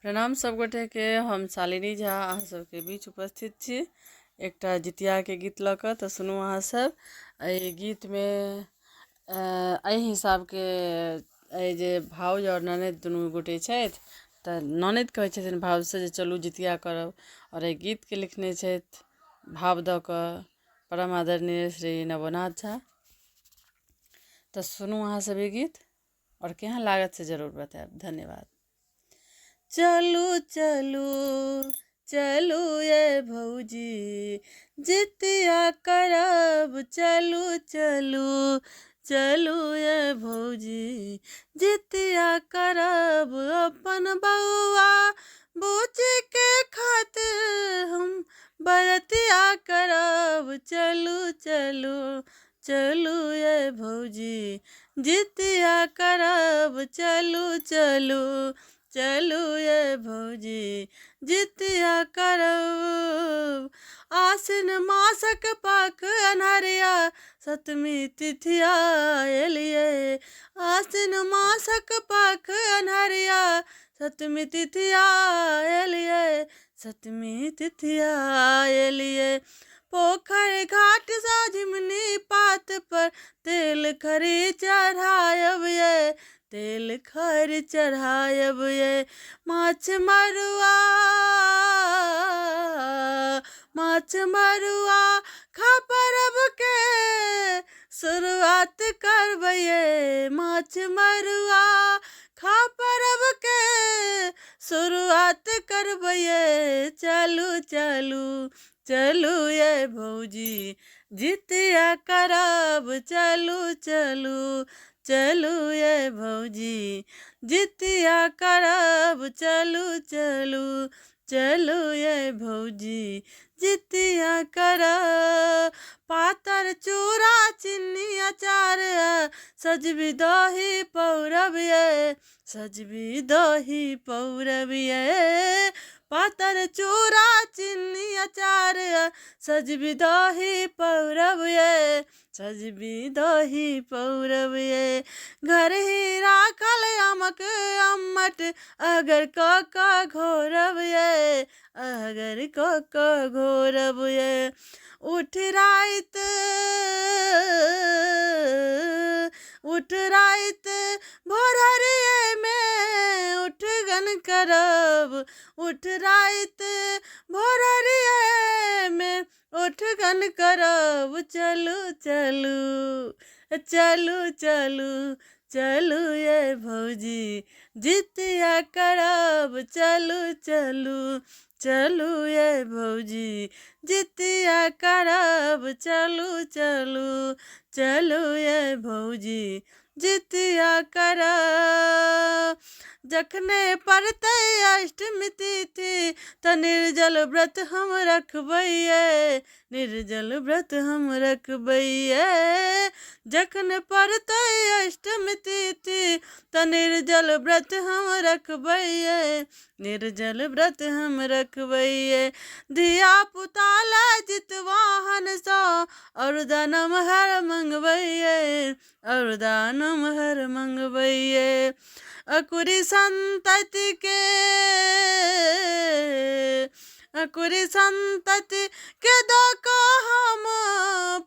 प्रणाम सब गोटे के। हम शालिनी झा अहाँ सबके बीच उपस्थित छी एकटा जितिया के गीत लऽ कऽ। तऽ सुनू अहाँ सब। एहि गीत में एहि हिसाब के जे भाउज और ननद दुनू गोटे छथि तऽ ननद कहै छथिन भाउज से जे चलू जितिया करब, और एहि गीत के लिखने छथि भाव दऽ कऽ परम आदरणीय श्री नवोनाथ झा। तऽ सुनू अहाँ सब ये गीत और केहन लागत से जरूर बताएब। धन्यवाद। चलू चलू चलू ये भौजी जितिया करब, चलू चलू चलू ये भौजी जितिया करब। अपन बउआ बूची के खातिर हम बरतिया करब, चलू चलू चलू ये भौजी जितिया करब, चलू चलू चलू ये भौजी जितिया करब। आसिन मासक पाक अन्हरिया सतमी तिथिया एलिए, आसिन मासक पाक अन्हरिया सतमी तिथिया एलिए, सतमी तिथिया एलिए। पोखर घाट सा झिमनी पात पर तेल खरी चढ़ायब ये, तेल खर चढ़ायब ये। माछ मरुआ माछ मरुआ खा परब के शुरुआत करबै ये, माछ मरुआ खा परब के शुरुआत करबै ये। चलू चलू चलू ये भौजी जितिया करब, चलू चलू चलू ये भौजी जितिया करब, चलू चलू चलू ये भौजी जितिया करब। पातर चूड़ा चीनी अचार सजबी दही पौरब ये, सजबी दही पौरब ये। पातर चूड़ा चीनी अचार सजबी दही पौरब ये, सजबी दही पौरब ये। घर ही राखल आमक अम्मट अगर क घोरब ये, अगर क घोरब ये। उठ राइत भोरहरिये में उठगन करब, उठ राइत भोरहरिये में उठगन करब। चलू चलू चलू चलू चलू ये भौजी जितिया करब, चलू चलू चलू ये भौजी जितिया करब, चलू चलू चलू ये भौजी जितिया करब। जखने पड़तै अष्टमी तिथि तऽ निर्जल व्रत हम रखबै ये, निर्जल व्रत हम रखबै ये। जखन पड़तै अष्टमी तिथि तऽ निर्जल व्रत हम रखबै ये, निर्जल व्रत हम रखबै ये। धिया पुता ला जितवाहन सँ और दानम हर मंगबै ये, और दानम हर मंगबै ये। अकुरी संतति के अकुरी संतति के दऽ कऽ हम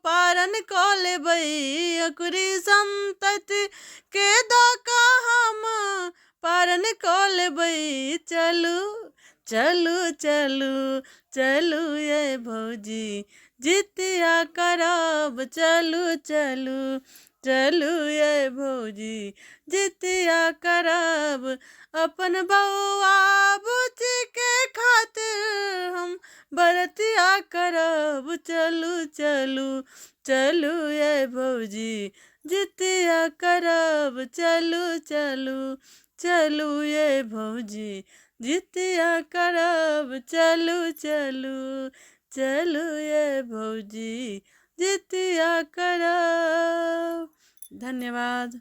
पारण कऽ लेबै, अकुरी संतति के दऽ कऽ हम पारण कऽ लेबै। चलू चलू चलू चलू ये भौजी जितिया करब, चलू चलू चलू ये भौजी जितिया करब। अपन बउआ बूची के खातिर हम बरतिया करब, चलू चलू चलू ये भौजी जितिया करब, चलू चलू चलू ये भौजी जितिया करब, चलू चलू चलू ये भौजी जितिया करब। धन्यवाद।